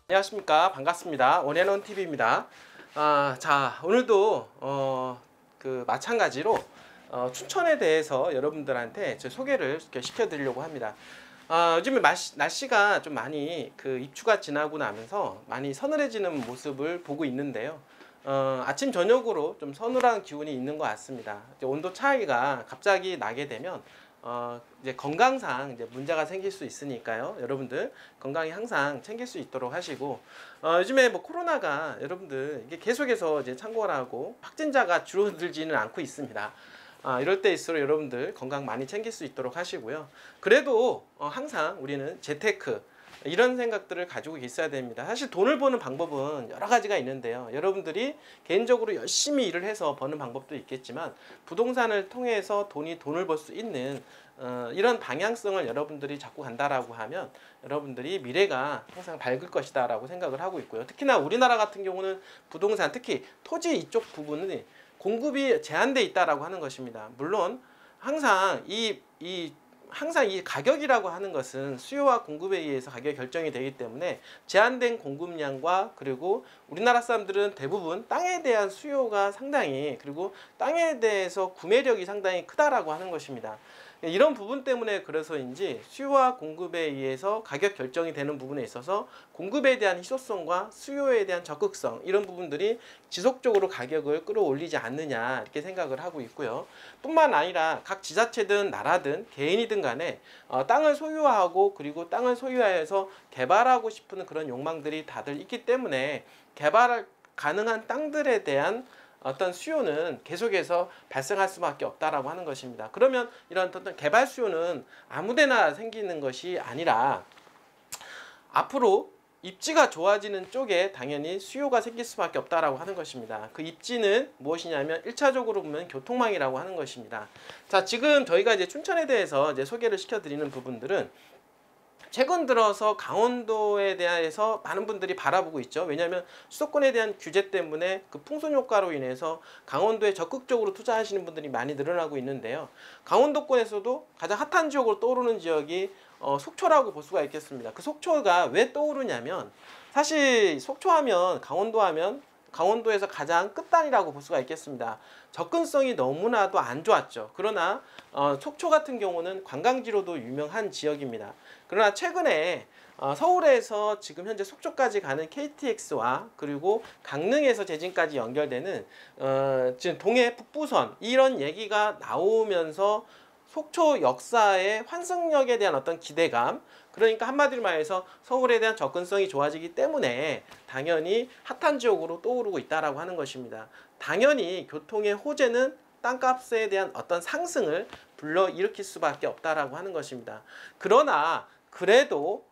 안녕하십니까, 반갑습니다. 원앤원 TV입니다. 자, 오늘도 마찬가지로 춘천에 대해서 여러분들한테 제 소개를 이렇게 시켜드리려고 합니다. 요즘에 날씨가 좀 많이 입추가 지나고 나면서 많이 서늘해지는 모습을 보고 있는데요. 아침 저녁으로 좀 서늘한 기운이 있는 것 같습니다. 이제 온도 차이가 갑자기 나게 되면 이제 건강상 이제 문제가 생길 수 있으니까요. 여러분들 건강히 항상 챙길 수 있도록 하시고, 요즘에 뭐 코로나가 여러분들 이게 계속해서 이제 창궐하고 확진자가 줄어들지는 않고 있습니다. 이럴 때일수록 여러분들 건강 많이 챙길 수 있도록 하시고요. 그래도 항상 우리는 재테크 이런 생각들을 가지고 있어야 됩니다. 사실 돈을 버는 방법은 여러 가지가 있는데요. 여러분들이 개인적으로 열심히 일을 해서 버는 방법도 있겠지만, 부동산을 통해서 돈을 벌 수 있는 이런 방향성을 여러분들이 잡고 간다라고 하면 여러분들이 미래가 항상 밝을 것이다 라고 생각을 하고 있고요. 특히나 우리나라 같은 경우는 부동산, 특히 토지 이쪽 부분은 공급이 제한돼 있다라고 하는 것입니다. 물론 항상 이 가격이라고 하는 것은 수요와 공급에 의해서 가격이 결정이 되기 때문에, 제한된 공급량과, 그리고 우리나라 사람들은 대부분 땅에 대한 수요가 상당히, 그리고 땅에 대해서 구매력이 상당히 크다라고 하는 것입니다. 이런 부분 때문에 그래서인지 수요와 공급에 의해서 가격 결정이 되는 부분에 있어서 공급에 대한 희소성과 수요에 대한 적극성, 이런 부분들이 지속적으로 가격을 끌어올리지 않느냐 이렇게 생각을 하고 있고요. 뿐만 아니라 각 지자체든 나라든 개인이든 간에 땅을 소유하고, 그리고 땅을 소유하여서 개발하고 싶은 그런 욕망들이 다들 있기 때문에 개발 가능한 땅들에 대한 어떤 수요는 계속해서 발생할 수밖에 없다라고 하는 것입니다. 그러면 이런 어떤 개발 수요는 아무데나 생기는 것이 아니라, 앞으로 입지가 좋아지는 쪽에 당연히 수요가 생길 수밖에 없다라고 하는 것입니다. 그 입지는 무엇이냐면 1차적으로 보면 교통망이라고 하는 것입니다. 자, 지금 저희가 이제 춘천에 대해서 이제 소개를 시켜드리는 부분들은 최근 들어서 강원도에 대해서 많은 분들이 바라보고 있죠. 왜냐하면 수도권에 대한 규제 때문에 그 풍선 효과로 인해서 강원도에 적극적으로 투자하시는 분들이 많이 늘어나고 있는데요. 강원도권에서도 가장 핫한 지역으로 떠오르는 지역이 속초라고 볼 수가 있겠습니다. 그 속초가 왜 떠오르냐면, 사실 속초하면 강원도에서 가장 끝단이라고 볼 수가 있겠습니다. 접근성이 너무나도 안 좋았죠. 그러나 속초 같은 경우는 관광지로도 유명한 지역입니다. 그러나 최근에 서울에서 지금 현재 속초까지 가는 KTX와, 그리고 강릉에서 제진까지 연결되는 지금 동해 북부선, 이런 얘기가 나오면서 속초 역사의 환승역에 대한 어떤 기대감, 그러니까 한마디로 말해서 서울에 대한 접근성이 좋아지기 때문에 당연히 핫한 지역으로 떠오르고 있다라고 하는 것입니다. 당연히 교통의 호재는 땅값에 대한 어떤 상승을 불러일으킬 수밖에 없다라고 하는 것입니다. 그러나 그래도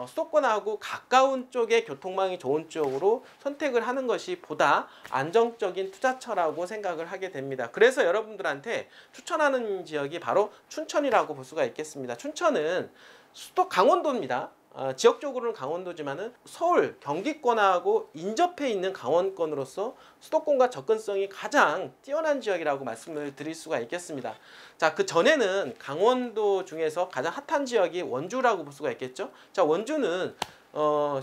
수도권하고 가까운 쪽의 교통망이 좋은 쪽으로 선택을 하는 것이 보다 안정적인 투자처라고 생각을 하게 됩니다. 그래서 여러분들한테 추천하는 지역이 바로 춘천이라고 볼 수가 있겠습니다. 춘천은 강원도입니다. 지역적으로는 강원도지만은 서울, 경기권하고 인접해 있는 강원권으로서 수도권과 접근성이 가장 뛰어난 지역이라고 말씀을 드릴 수가 있겠습니다. 자, 그 전에는 강원도 중에서 가장 핫한 지역이 원주라고 볼 수가 있겠죠. 자, 원주는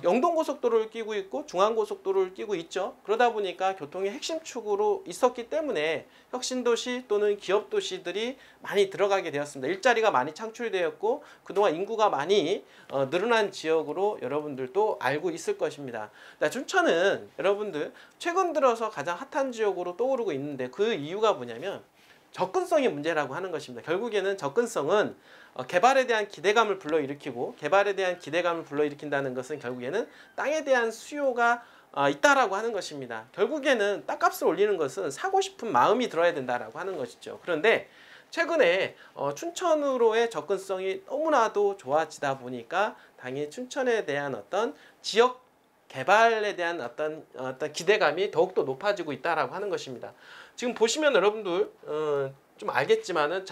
영동고속도로를 끼고 있고 중앙고속도로를 끼고 있죠. 그러다 보니까 교통의 핵심 축으로 있었기 때문에 혁신도시 또는 기업도시들이 많이 들어가게 되었습니다. 일자리가 많이 창출되었고, 그동안 인구가 많이 늘어난 지역으로 여러분들도 알고 있을 것입니다. 춘천은 여러분들 최근 들어서 가장 핫한 지역으로 떠오르고 있는데, 그 이유가 뭐냐면 접근성의 문제라고 하는 것입니다. 결국에는 접근성은 개발에 대한 기대감을 불러일으키고, 개발에 대한 기대감을 불러일으킨다는 것은 결국에는 땅에 대한 수요가 있다라고 하는 것입니다. 결국에는 땅값을 올리는 것은 사고 싶은 마음이 들어야 된다라고 하는 것이죠. 그런데 최근에 춘천으로의 접근성이 너무나도 좋아지다 보니까 당연히 춘천에 대한 어떤 지역 개발에 대한 어떤 기대감이 더욱더 높아지고 있다라고 하는 것입니다. 지금 보시면 여러분들 좀 알겠지만은,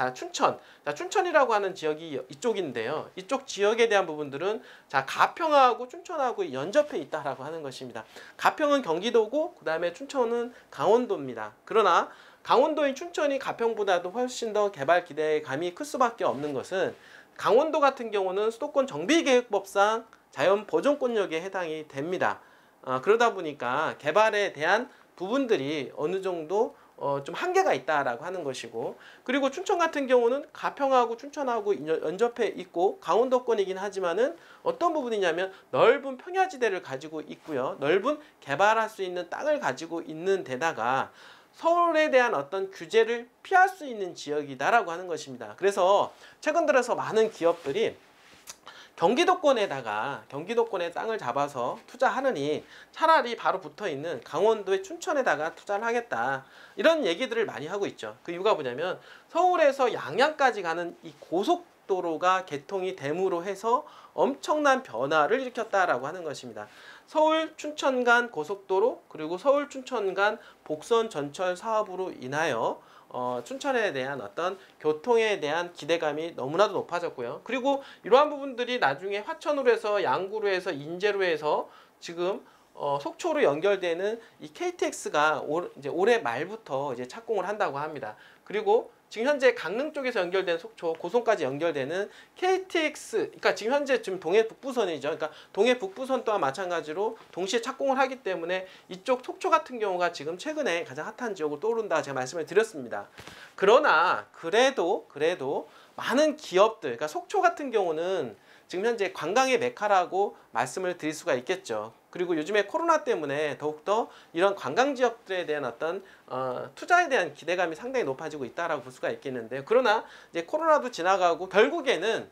춘천이라고 하는 지역이 이쪽인데요. 이쪽 지역에 대한 부분들은 가평하고 춘천하고 연접해 있다라고 하는 것입니다. 가평은 경기도고, 그 다음에 춘천은 강원도입니다. 그러나 강원도인 춘천이 가평보다도 훨씬 더 개발 기대감이 클 수밖에 없는 것은, 강원도 같은 경우는 수도권 정비계획법상 자연 보존권역에 해당이 됩니다. 그러다 보니까 개발에 대한 부분들이 어느 정도 좀 한계가 있다라고 하는 것이고, 그리고 춘천 같은 경우는 가평하고 춘천하고 연접해 있고 강원도권이긴 하지만은 어떤 부분이냐면 넓은 평야지대를 가지고 있고요. 넓은 개발할 수 있는 땅을 가지고 있는 데다가 서울에 대한 어떤 규제를 피할 수 있는 지역이다라고 하는 것입니다. 그래서 최근 들어서 많은 기업들이 경기도권에 땅을 잡아서 투자하느니 차라리 바로 붙어 있는 강원도의 춘천에다가 투자를 하겠다, 이런 얘기들을 많이 하고 있죠. 그 이유가 뭐냐면 서울에서 양양까지 가는 이 고속도로가 개통이 됨으로 해서 엄청난 변화를 일으켰다라고 하는 것입니다. 서울 춘천 간 고속도로, 그리고 서울 춘천 간 복선 전철 사업으로 인하여 춘천에 대한 어떤 교통에 대한 기대감이 너무나도 높아졌고요. 그리고 이러한 부분들이 나중에 화천으로 해서 양구로 해서 인제로 해서 지금 속초로 연결되는 이 KTX가 이제 올해 말부터 이제 착공을 한다고 합니다. 그리고 지금 현재 강릉 쪽에서 연결된 속초, 고성까지 연결되는 KTX, 그러니까 지금 현재 동해 북부선이죠. 그러니까 동해 북부선 또한 마찬가지로 동시에 착공을 하기 때문에 이쪽 속초 같은 경우가 지금 최근에 가장 핫한 지역으로 떠오른다 제가 말씀을 드렸습니다. 그러나 그래도 많은 기업들, 그러니까 속초 같은 경우는 지금 현재 관광의 메카라고 말씀을 드릴 수가 있겠죠. 그리고 요즘에 코로나 때문에 더욱더 이런 관광 지역들에 대한 어떤 투자에 대한 기대감이 상당히 높아지고 있다라고 볼 수가 있겠는데요. 그러나 이제 코로나도 지나가고 결국에는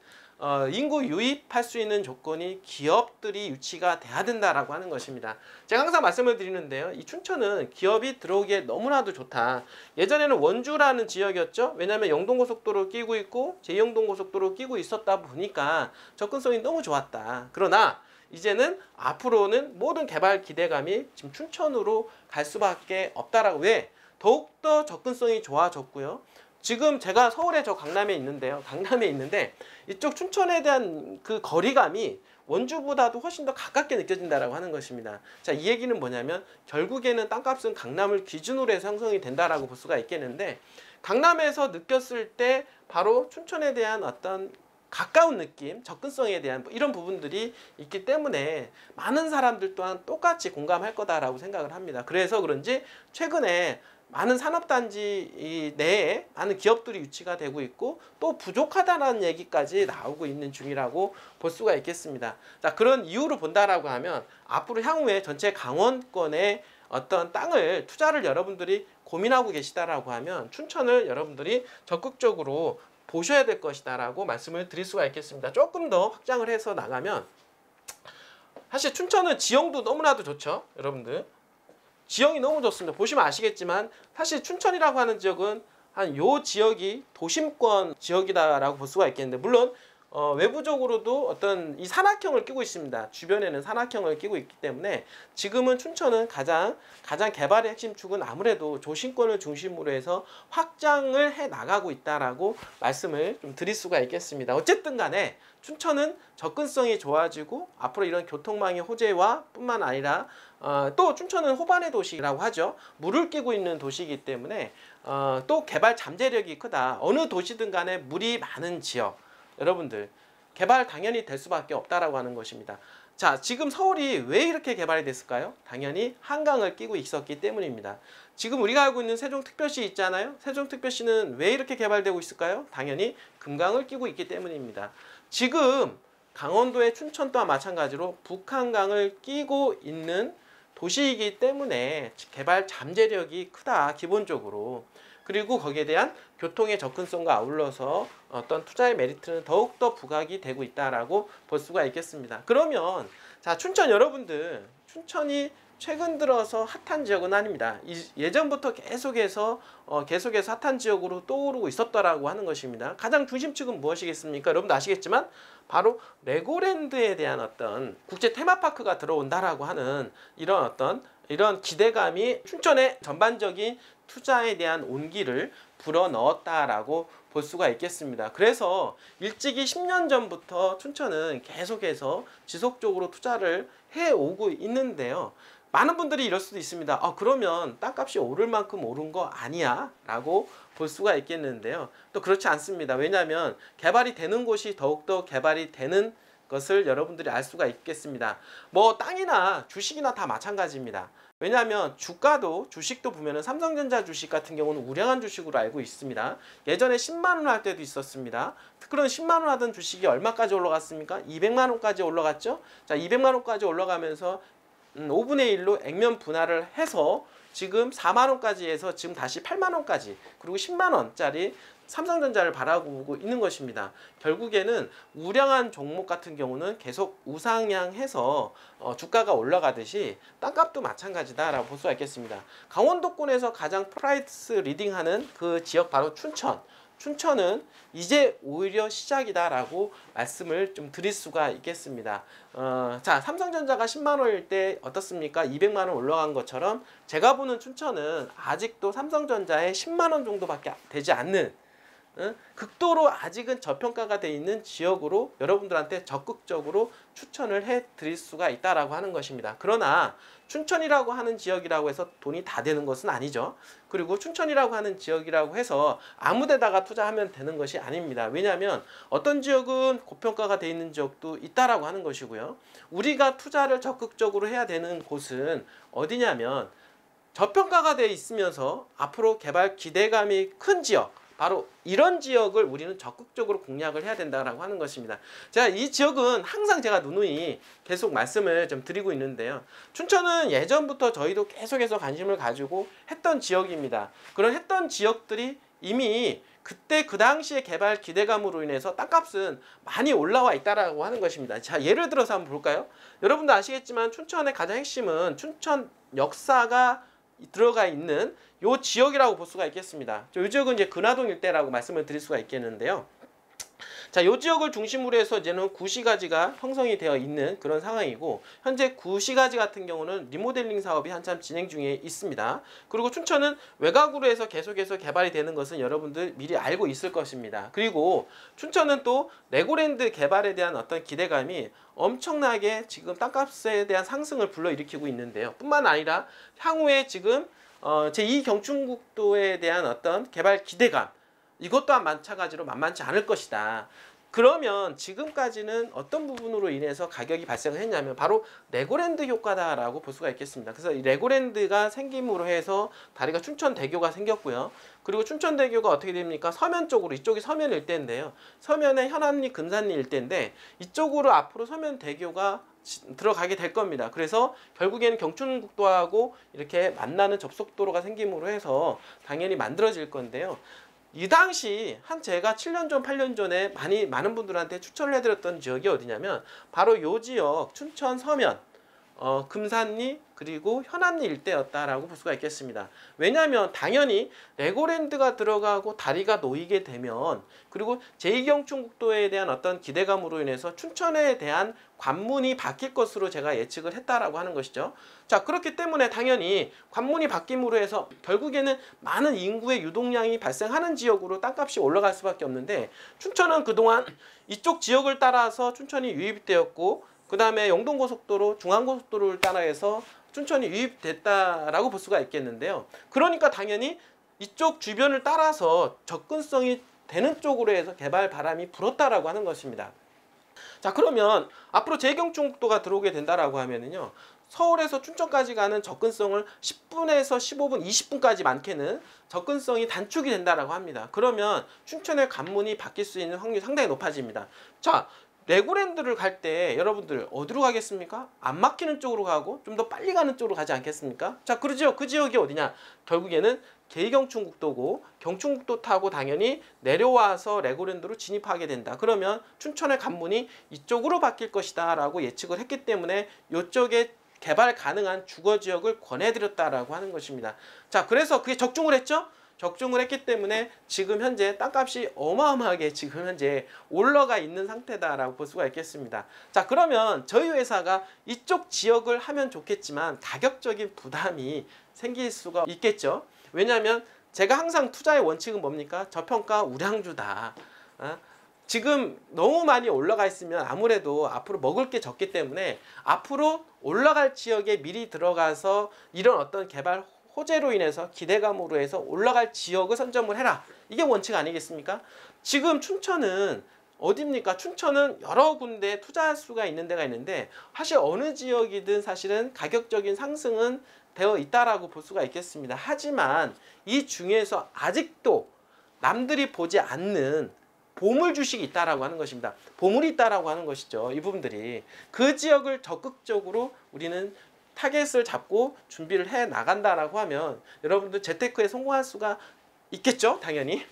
인구 유입할 수 있는 조건이 기업들이 유치가 돼야 된다라고 하는 것입니다. 제가 항상 말씀을 드리는데요. 이 춘천은 기업이 들어오기에 너무나도 좋다. 예전에는 원주라는 지역이었죠. 왜냐하면 영동고속도로 끼고 있고 제2영동고속도로 끼고 있었다 보니까 접근성이 너무 좋았다. 그러나 이제는 앞으로는 모든 개발 기대감이 지금 춘천으로 갈 수밖에 없다라고. 왜? 더욱더 접근성이 좋아졌고요. 지금 제가 서울에 강남에 있는데 이쪽 춘천에 대한 그 거리감이 원주보다도 훨씬 더 가깝게 느껴진다라고 하는 것입니다. 자, 이 얘기는 뭐냐면 결국에는 땅값은 강남을 기준으로 해서 형성이 된다라고 볼 수가 있겠는데, 강남에서 느꼈을 때 바로 춘천에 대한 어떤 가까운 느낌, 접근성에 대한 이런 부분들이 있기 때문에 많은 사람들 또한 똑같이 공감할 거다라고 생각을 합니다. 그래서 그런지 최근에 많은 산업단지 내에 많은 기업들이 유치가 되고 있고 또 부족하다는 얘기까지 나오고 있는 중이라고 볼 수가 있겠습니다. 자, 그런 이유로 본다라고 하면 앞으로 향후에 전체 강원권에 어떤 땅을 투자를 여러분들이 고민하고 계시다라고 하면 춘천을 여러분들이 적극적으로 보셔야 될 것이다라고 말씀을 드릴 수가 있겠습니다. 조금 더 확장을 해서 나가면 사실 춘천은 지형도 너무나도 좋죠. 여러분들 지형이 너무 좋습니다. 보시면 아시겠지만 사실 춘천이라고 하는 지역은 한 요 지역이 도심권 지역이다라고 볼 수가 있겠는데, 물론 외부적으로도 어떤 이 산악형을 끼고 있습니다. 주변에는 산악형을 끼고 있기 때문에 지금은 춘천은 가장 개발의 핵심 축은 아무래도 조심권을 중심으로 해서 확장을 해 나가고 있다라고 말씀을 좀 드릴 수가 있겠습니다. 어쨌든 간에 춘천은 접근성이 좋아지고 앞으로 이런 교통망의 호재와 뿐만 아니라 또 춘천은 호반의 도시라고 하죠. 물을 끼고 있는 도시이기 때문에 또 개발 잠재력이 크다. 어느 도시든 간에 물이 많은 지역, 여러분들 개발 당연히 될 수밖에 없다라고 하는 것입니다. 자, 지금 서울이 왜 이렇게 개발이 됐을까요? 당연히 한강을 끼고 있었기 때문입니다. 지금 우리가 알고 있는 세종특별시 있잖아요. 세종특별시는 왜 이렇게 개발되고 있을까요? 당연히 금강을 끼고 있기 때문입니다. 지금 강원도의 춘천 또한 마찬가지로 북한강을 끼고 있는 도시이기 때문에 개발 잠재력이 크다, 기본적으로. 그리고 거기에 대한 교통의 접근성과 아울러서 어떤 투자의 메리트는 더욱더 부각이 되고 있다라고 볼 수가 있겠습니다. 그러면 자, 춘천 여러분들, 춘천이 최근 들어서 핫한 지역은 아닙니다. 예전부터 계속해서 핫한 지역으로 떠오르고 있었다라고 하는 것입니다. 가장 중심축은 무엇이겠습니까? 여러분도 아시겠지만 바로 레고랜드에 대한 어떤 국제 테마파크가 들어온다라고 하는 이런 기대감이 춘천의 전반적인 투자에 대한 온기를 불어넣었다라고 볼 수가 있겠습니다. 그래서 일찍이 10년 전부터 춘천은 계속해서 지속적으로 투자를 해오고 있는데요. 많은 분들이 이럴 수도 있습니다. 그러면 땅값이 오를 만큼 오른 거 아니야? 라고 볼 수가 있겠는데요. 또 그렇지 않습니다. 왜냐하면 개발이 되는 곳이 더욱더 개발이 되는 것을 여러분들이 알 수가 있겠습니다. 뭐 땅이나 주식이나 다 마찬가지입니다. 왜냐하면 주가도 주식도 보면은 삼성전자 주식 같은 경우는 우량한 주식으로 알고 있습니다. 예전에 10만 원 할 때도 있었습니다. 그런 10만 원 하던 주식이 얼마까지 올라갔습니까? 200만 원까지 올라갔죠. 자, 200만 원까지 올라가면서 5분의 1로 액면 분할을 해서 지금 4만 원까지 해서 지금 다시 8만 원까지 그리고 10만 원짜리 삼성전자를 바라보고 있는 것입니다. 결국에는 우량한 종목 같은 경우는 계속 우상향해서 주가가 올라가듯이 땅값도 마찬가지다라고 볼 수가 있겠습니다. 강원도권에서 가장 프라이스 리딩하는 그 지역 바로 춘천. 춘천은 이제 오히려 시작이다라고 말씀을 좀 드릴 수가 있겠습니다. 자, 삼성전자가 10만 원일 때 어떻습니까? 200만 원 올라간 것처럼 제가 보는 춘천은 아직도 삼성전자의 10만 원 정도밖에 되지 않는 극도로 아직은 저평가가 되어 있는 지역으로 여러분들한테 적극적으로 추천을 해 드릴 수가 있다라고 하는 것입니다. 그러나 춘천이라고 하는 지역이라고 해서 돈이 다 되는 것은 아니죠. 그리고 춘천이라고 하는 지역이라고 해서 아무 데다가 투자하면 되는 것이 아닙니다. 왜냐하면 어떤 지역은 고평가가 되어 있는 지역도 있다라고 하는 것이고요. 우리가 투자를 적극적으로 해야 되는 곳은 어디냐면 저평가가 되어 있으면서 앞으로 개발 기대감이 큰 지역, 바로 이런 지역을 우리는 적극적으로 공략을 해야 된다라고 하는 것입니다. 자, 이 지역은 항상 제가 누누이 계속 말씀을 좀 드리고 있는데요. 춘천은 예전부터 저희도 계속해서 관심을 가지고 했던 지역입니다. 그런 했던 지역들이 이미 그때 그 당시의 개발 기대감으로 인해서 땅값은 많이 올라와 있다라고 하는 것입니다. 자, 예를 들어서 한번 볼까요? 여러분도 아시겠지만 춘천의 가장 핵심은 춘천 역사가 들어가 있는 요 지역이라고 볼 수가 있겠습니다. 요 지역은 이제 근화동 일대라고 말씀을 드릴 수가 있겠는데요. 자, 요 지역을 중심으로 해서 이제는 구시가지가 형성이 되어 있는 그런 상황이고, 현재 구시가지 같은 경우는 리모델링 사업이 한참 진행 중에 있습니다. 그리고 춘천은 외곽으로 해서 계속해서 개발이 되는 것은 여러분들 미리 알고 있을 것입니다. 그리고 춘천은 또 레고랜드 개발에 대한 어떤 기대감이 엄청나게 지금 땅값에 대한 상승을 불러일으키고 있는데요. 뿐만 아니라 향후에 지금 제2경춘국도에 대한 어떤 개발 기대감, 이것 또한 마찬가지로 만만치 않을 것이다. 그러면 지금까지는 어떤 부분으로 인해서 가격이 발생을 했냐면 바로 레고랜드 효과다라고 볼 수가 있겠습니다. 그래서 이 레고랜드가 생김으로 해서 다리가 춘천대교가 생겼고요. 그리고 춘천대교가 어떻게 됩니까? 서면 쪽으로, 이쪽이 서면 일대인데요. 서면에 현암리, 금산리 일대인데 이쪽으로 앞으로 서면대교가 들어가게 될 겁니다. 그래서 결국에는 경춘국도하고 이렇게 만나는 접속도로가 생김으로 해서 당연히 만들어질 건데요. 이 당시 제가 7년 전, 8년 전에 많은 분들한테 추천을 해드렸던 지역이 어디냐면 바로 요 지역 춘천 서면, 금산리 그리고 현암리 일대였다라고 볼 수가 있겠습니다. 왜냐하면 당연히 레고랜드가 들어가고 다리가 놓이게 되면, 그리고 제2경춘국도에 대한 어떤 기대감으로 인해서 춘천에 대한 관문이 바뀔 것으로 제가 예측을 했다라고 하는 것이죠. 자, 그렇기 때문에 당연히 관문이 바뀜으로 해서 결국에는 많은 인구의 유동량이 발생하는 지역으로 땅값이 올라갈 수밖에 없는데, 춘천은 그동안 이쪽 지역을 따라서 춘천이 유입되었고, 그 다음에 영동고속도로, 중앙고속도로를 따라해서 춘천이 유입됐다라고 볼 수가 있겠는데요. 그러니까 당연히 이쪽 주변을 따라서 접근성이 되는 쪽으로 해서 개발 바람이 불었다라고 하는 것입니다. 자, 그러면 앞으로 제2경춘국도가 들어오게 된다라고 하면은요, 서울에서 춘천까지 가는 접근성을 10분에서 15분, 20분까지 많게는 접근성이 단축이 된다라고 합니다. 그러면 춘천의 관문이 바뀔 수 있는 확률이 상당히 높아집니다. 자, 레고랜드를 갈 때 여러분들 어디로 가겠습니까? 안 막히는 쪽으로 가고 좀 더 빨리 가는 쪽으로 가지 않겠습니까? 자, 그러죠. 그 지역이 어디냐? 결국에는 제2경춘국도고, 경춘국도 타고 당연히 내려와서 레고랜드로 진입하게 된다. 그러면 춘천의 관문이 이쪽으로 바뀔 것이다 라고 예측을 했기 때문에 이쪽에 개발 가능한 주거지역을 권해드렸다라고 하는 것입니다. 자, 그래서 그게 적중을 했죠? 적중을 했기 때문에 지금 현재 땅값이 어마어마하게 지금 현재 올라가 있는 상태다라고 볼 수가 있겠습니다. 자, 그러면 저희 회사가 이쪽 지역을 하면 좋겠지만 가격적인 부담이 생길 수가 있겠죠. 왜냐하면 제가 항상 투자의 원칙은 뭡니까? 저평가 우량주다. 지금 너무 많이 올라가 있으면 아무래도 앞으로 먹을 게 적기 때문에 앞으로 올라갈 지역에 미리 들어가서 이런 어떤 개발 호재로 인해서 기대감으로 해서 올라갈 지역을 선점을 해라. 이게 원칙 아니겠습니까? 지금 춘천은 어디입니까? 춘천은 여러 군데 투자할 수가 있는 데가 있는데 사실 어느 지역이든 사실은 가격적인 상승은 되어 있다라고 볼 수가 있겠습니다. 하지만 이 중에서 아직도 남들이 보지 않는 보물 주식이 있다라고 하는 것입니다. 보물이 있다라고 하는 것이죠. 이 부분들이 그 지역을 적극적으로 우리는 타겟을 잡고 준비를 해 나간다라고 하면 여러분들 재테크에 성공할 수가 있겠죠, 당연히.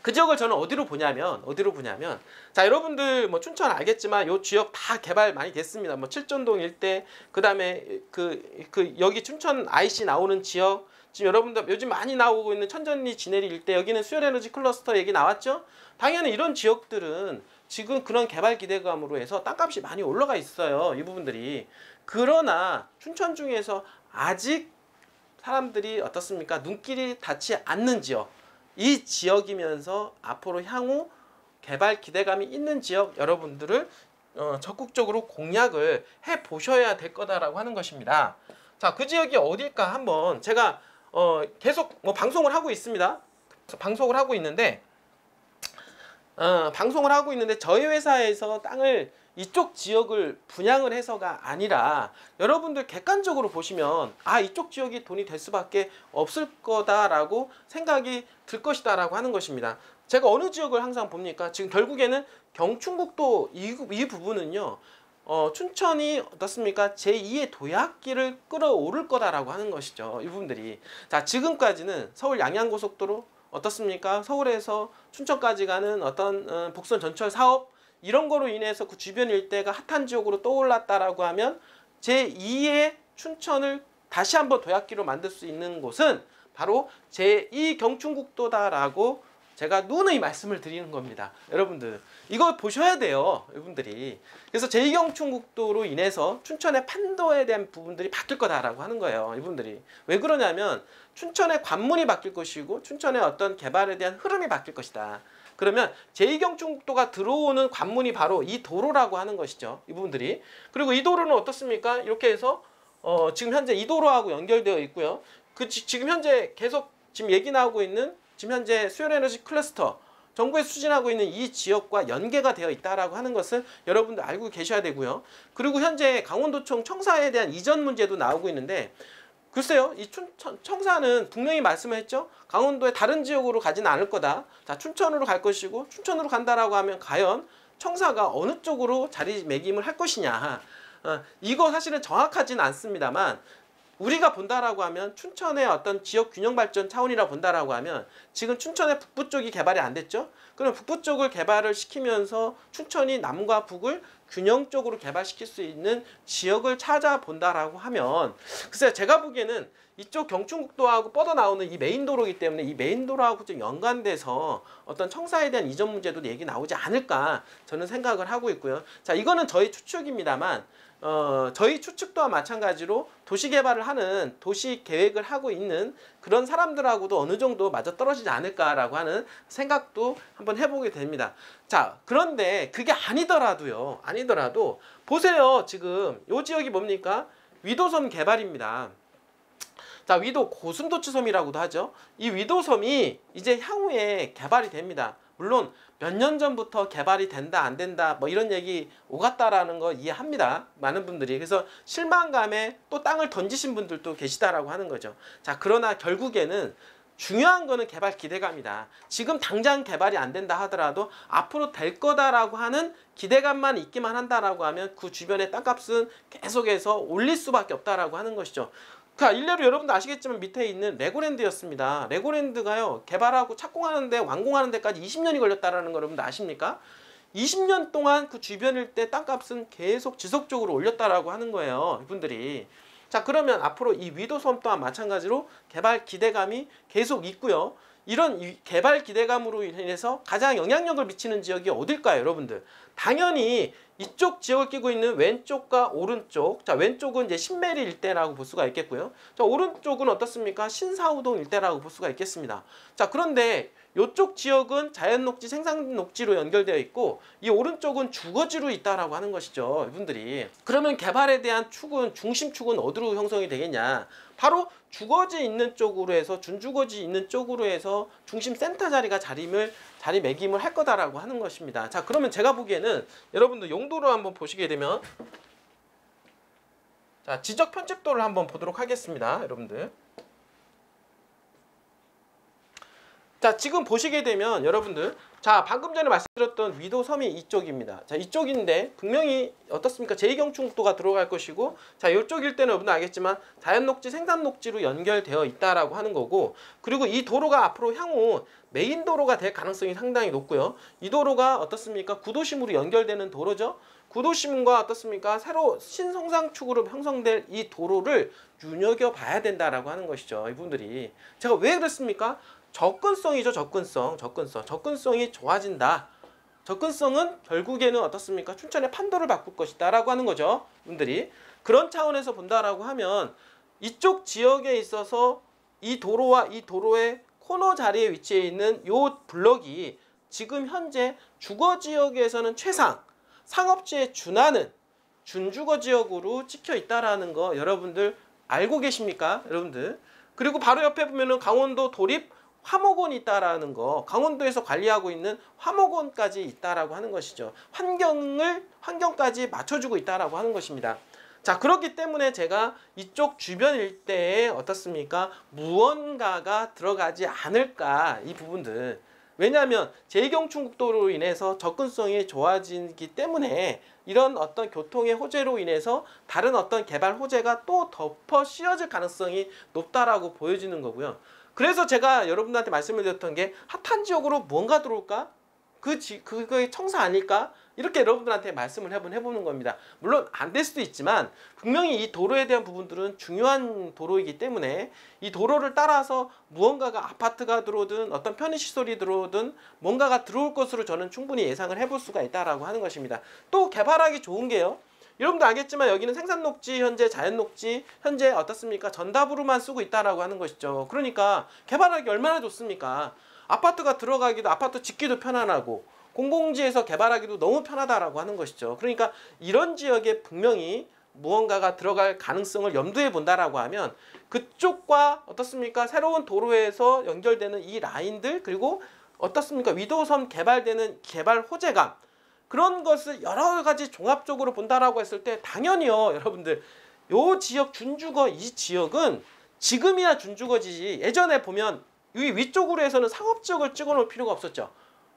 그 지역을 저는 어디로 보냐면 자, 여러분들 뭐 춘천 알겠지만 요 지역 다 개발 많이 됐습니다. 뭐 칠전동 일대, 그다음에 여기 춘천 IC 나오는 지역, 지금 여러분들 요즘 많이 나오고 있는 천전리 지내리 일대, 여기는 수열에너지 클러스터 얘기 나왔죠? 당연히 이런 지역들은 지금 그런 개발 기대감으로 해서 땅값이 많이 올라가 있어요. 이 부분들이. 그러나 춘천 중에서 아직 사람들이 어떻습니까? 눈길이 닿지 않는 지역, 이 지역이면서 앞으로 향후 개발 기대감이 있는 지역, 여러분들을 적극적으로 공략을 해 보셔야 될 거다라고 하는 것입니다. 자, 그 지역이 어딜까 한번 제가 계속 뭐 방송을 하고 있습니다. 방송을 하고 있는데 저희 회사에서 땅을 이쪽 지역을 분양을 해서가 아니라 여러분들 객관적으로 보시면 이쪽 지역이 돈이 될 수밖에 없을 거다라고 생각이 들 것이다 라고 하는 것입니다. 제가 어느 지역을 항상 봅니까? 지금 결국에는 경춘국도 이 부분은요, 춘천이 어떻습니까? 제2의 도약기를 끌어오를 거다라고 하는 것이죠. 이 부분들이. 자, 지금까지는 서울 양양고속도로 어떻습니까? 서울에서 춘천까지 가는 어떤 복선 전철 사업, 이런 거로 인해서 그 주변 일대가 핫한 지역으로 떠올랐다라고 하면 제2의 춘천을 다시 한번 도약기로 만들 수 있는 곳은 바로 제2 경춘국도다라고 제가 누누이 말씀을 드리는 겁니다. 여러분들 이거 보셔야 돼요, 여러분들이. 그래서 제2 경춘국도로 인해서 춘천의 판도에 대한 부분들이 바뀔 거다라고 하는 거예요, 이분들이. 왜 그러냐면 춘천의 관문이 바뀔 것이고 춘천의 어떤 개발에 대한 흐름이 바뀔 것이다. 그러면 제2경춘국도가 들어오는 관문이 바로 이 도로라고 하는 것이죠, 이 부분들이. 그리고 이 도로는 어떻습니까? 이렇게 해서 지금 현재 이 도로하고 연결되어 있고요. 지금 현재 계속 지금 얘기 나오고 있는 지금 현재 수열에너지 클러스터, 정부에서 추진하고 있는 이 지역과 연계가 되어 있다라고 하는 것을 여러분들 알고 계셔야 되고요. 그리고 현재 강원도청 청사에 대한 이전 문제도 나오고 있는데, 글쎄요, 이 청사는 분명히 말씀을 했죠. 강원도의 다른 지역으로 가지는 않을 거다. 자, 춘천으로 갈 것이고, 춘천으로 간다라고 하면 과연 청사가 어느 쪽으로 자리매김을 할 것이냐. 이거 사실은 정확하지는 않습니다만, 우리가 본다라고 하면 춘천의 어떤 지역 균형 발전 차원이라 본다라고 하면 지금 춘천의 북부 쪽이 개발이 안 됐죠. 그럼 북부 쪽을 개발을 시키면서 춘천이 남과 북을 균형적으로 개발시킬 수 있는 지역을 찾아본다라고 하면, 글쎄요, 제가 보기에는 이쪽 경춘국도하고 뻗어나오는 이 메인도로이기 때문에 이 메인도로하고 좀 연관돼서 어떤 청사에 대한 이전 문제도 얘기 나오지 않을까 저는 생각을 하고 있고요. 자, 이거는 저희 추측입니다만 저희 추측도와 마찬가지로 도시개발을 하는, 도시 계획을 하고 있는 그런 사람들하고도 어느 정도 맞아 떨어지지 않을까라고 하는 생각도 한번 해보게 됩니다. 자, 그런데 그게 아니더라도 보세요. 지금 이 지역이 뭡니까? 위도섬 개발입니다. 자, 위도 고순도치섬이라고도 하죠. 이 위도섬이 이제 향후에 개발이 됩니다. 물론 몇 년 전부터 개발이 된다 안 된다 뭐 이런 얘기 오갔다라는 거 이해합니다, 많은 분들이. 그래서 실망감에 또 땅을 던지신 분들도 계시다라고 하는 거죠. 자, 그러나 결국에는 중요한 거는 개발 기대감이다. 지금 당장 개발이 안 된다 하더라도 앞으로 될 거다라고 하는 기대감만 있기만 한다라고 하면 그 주변의 땅값은 계속해서 올릴 수밖에 없다라고 하는 것이죠. 자, 일례로 여러분도 아시겠지만 밑에 있는 레고랜드였습니다. 레고랜드가요, 개발하고 착공하는데 완공하는 데까지 20년이 걸렸다라는 거 여러분도 아십니까? 20년 동안 그 주변 일대 땅값은 계속 지속적으로 올렸다라고 하는 거예요, 이분들이. 자, 그러면 앞으로 이 위도섬 또한 마찬가지로 개발 기대감이 계속 있고요. 이런 개발 기대감으로 인해서 가장 영향력을 미치는 지역이 어딜까요, 여러분들? 당연히 이쪽 지역을 끼고 있는 왼쪽과 오른쪽. 자, 왼쪽은 이제 신메리 일대라고 볼 수가 있겠고요. 자, 오른쪽은 어떻습니까? 신사우동 일대라고 볼 수가 있겠습니다. 자, 그런데 이쪽 지역은 자연녹지, 생산녹지로 연결되어 있고 이 오른쪽은 주거지로 있다라고 하는 것이죠, 이분들이. 그러면 개발에 대한 축은, 중심축은 어디로 형성이 되겠냐? 바로 주거지 있는 쪽으로 해서 준주거지 있는 쪽으로 해서 중심 센터 자리가 자리매김을 할 거다라고 하는 것입니다. 자, 그러면 제가 보기에는 여러분들 용도로 한번 보시게 되면 자, 지적 편집도를 한번 보도록 하겠습니다. 여러분들. 자, 지금 보시게 되면 여러분들, 자, 방금 전에 말씀드렸던 위도섬이 이쪽입니다. 자, 이쪽인데 분명히 어떻습니까? 제2경충국도가 들어갈 것이고, 자, 이쪽일 때는 여러분들 알겠지만 자연녹지, 생산녹지로 연결되어 있다라고 하는 거고, 그리고 이 도로가 앞으로 향후 메인 도로가 될 가능성이 상당히 높고요. 이 도로가 어떻습니까? 구도심으로 연결되는 도로죠. 구도심과 어떻습니까? 새로 신성상축으로 형성될 이 도로를 눈여겨봐야 된다라고 하는 것이죠. 이분들이. 제가 왜 그랬습니까? 접근성이죠. 접근성이 좋아진다. 접근성은 결국에는 어떻습니까? 춘천의 판도를 바꿀 것이다 라고 하는 거죠. 분들이. 그런 차원에서 본다라고 하면 이쪽 지역에 있어서 이 도로와 이 도로의 코너 자리에 위치해 있는 요 블럭이 지금 현재 주거지역에서는 최상, 상업지에 준하는 준주거지역으로 찍혀 있다라는 거 여러분들 알고 계십니까? 여러분들. 그리고 바로 옆에 보면은 강원도 도립 화목원이 있다라는 거, 강원도에서 관리하고 있는 화목원까지 있다라고 하는 것이죠. 환경까지 맞춰주고 있다라고 하는 것입니다. 자, 그렇기 때문에 제가 이쪽 주변 일대에 어떻습니까? 무언가가 들어가지 않을까, 이 부분들. 왜냐하면 제2경충국도로 인해서 접근성이 좋아지기 때문에 이런 어떤 교통의 호재로 인해서 다른 어떤 개발 호재가 또 덮어 씌워질 가능성이 높다라고 보여지는 거고요. 그래서 제가 여러분들한테 말씀을 드렸던 게 핫한 지역으로 무언가 들어올까? 그거의 청사 아닐까? 이렇게 여러분들한테 말씀을 해보는 겁니다. 물론 안 될 수도 있지만 분명히 이 도로에 대한 부분들은 중요한 도로이기 때문에 이 도로를 따라서 무언가가 아파트가 들어오든 어떤 편의시설이 들어오든 뭔가가 들어올 것으로 저는 충분히 예상을 해볼 수가 있다라고 하는 것입니다. 또 개발하기 좋은 게요. 여러분도 알겠지만 여기는 생산녹지, 현재 자연녹지, 현재 어떻습니까? 전답으로만 쓰고 있다라고 하는 것이죠. 그러니까 개발하기 얼마나 좋습니까? 아파트가 들어가기도, 아파트 짓기도 편안하고 공공지에서 개발하기도 너무 편하다라고 하는 것이죠. 그러니까 이런 지역에 분명히 무언가가 들어갈 가능성을 염두에 본다라고 하면 그쪽과 어떻습니까? 새로운 도로에서 연결되는 이 라인들, 그리고 어떻습니까? 위도섬 개발되는 개발 호재감, 그런 것을 여러 가지 종합적으로 본다라고 했을 때 당연히요, 여러분들, 요 지역 준주거 이 지역은 지금이야 준주거지지 예전에 보면 이 위쪽으로 해서는 상업지역을 찍어 놓을 필요가 없었죠.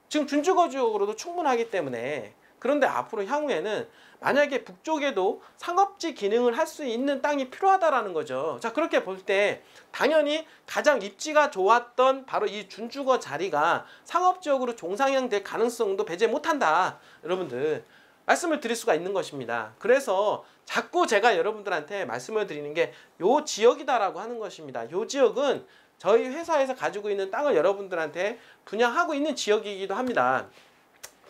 지금 준주거 지역으로도 충분하기 때문에. 그런데 앞으로 향후에는 만약에 북쪽에도 상업지 기능을 할 수 있는 땅이 필요하다라는 거죠. 자, 그렇게 볼 때 당연히 가장 입지가 좋았던 바로 이 준주거 자리가 상업지역으로 종상향될 가능성도 배제 못한다. 여러분들 말씀을 드릴 수가 있는 것입니다. 그래서 자꾸 제가 여러분들한테 말씀을 드리는 게 요 지역이다라고 하는 것입니다. 요 지역은 저희 회사에서 가지고 있는 땅을 여러분들한테 분양하고 있는 지역이기도 합니다.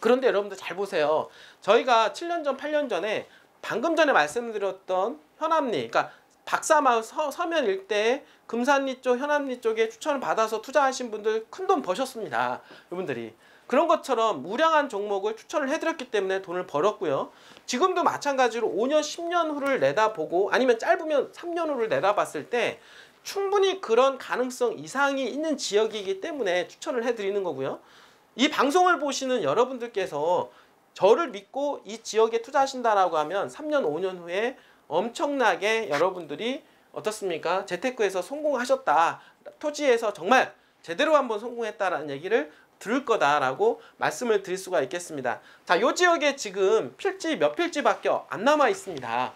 그런데 여러분들 잘 보세요. 저희가 7년 전, 8년 전에 방금 전에 말씀드렸던 현암리, 그러니까 박사마을 서면 일대에 금산리 쪽, 현암리 쪽에 추천을 받아서 투자하신 분들 큰돈 버셨습니다. 여러분들이. 그런 것처럼 우량한 종목을 추천을 해드렸기 때문에 돈을 벌었고요. 지금도 마찬가지로 5년, 10년 후를 내다보고 아니면 짧으면 3년 후를 내다봤을 때 충분히 그런 가능성 이상이 있는 지역이기 때문에 추천을 해드리는 거고요. 이 방송을 보시는 여러분들께서 저를 믿고 이 지역에 투자하신다라고 하면 3년, 5년 후에 엄청나게 여러분들이 어떻습니까? 재테크에서 성공하셨다. 토지에서 정말 제대로 한번 성공했다라는 얘기를 들을 거다라고 말씀을 드릴 수가 있겠습니다. 자, 이 지역에 지금 필지 몇 필지밖에 안 남아 있습니다.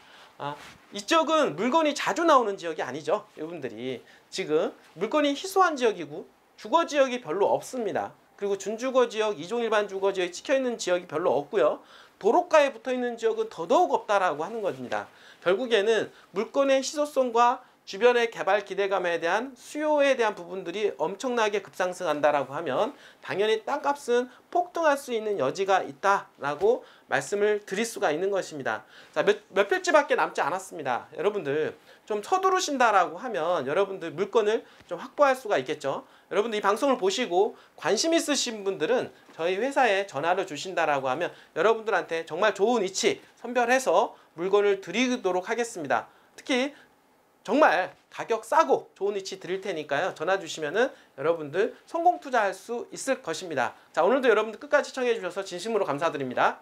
이쪽은 물건이 자주 나오는 지역이 아니죠. 여러분들이 지금 물건이 희소한 지역이고 주거지역이 별로 없습니다. 그리고 준주거지역, 이종일반 주거지역이 찍혀있는 지역이 별로 없고요. 도로가에 붙어있는 지역은 더더욱 없다라고 하는 겁니다. 결국에는 물건의 희소성과 주변의 개발 기대감에 대한 수요에 대한 부분들이 엄청나게 급상승한다라고 하면 당연히 땅값은 폭등할 수 있는 여지가 있다라고 말씀을 드릴 수가 있는 것입니다. 자, 몇 필지밖에 남지 않았습니다. 여러분들 좀 서두르신다라고 하면 여러분들 물건을 좀 확보할 수가 있겠죠. 여러분들 이 방송을 보시고 관심 있으신 분들은 저희 회사에 전화를 주신다라고 하면 여러분들한테 정말 좋은 위치 선별해서 물건을 드리도록 하겠습니다. 특히 정말 가격 싸고 좋은 위치 드릴 테니까요. 전화 주시면은 여러분들 성공 투자할 수 있을 것입니다. 자, 오늘도 여러분들 끝까지 시청해 주셔서 진심으로 감사드립니다.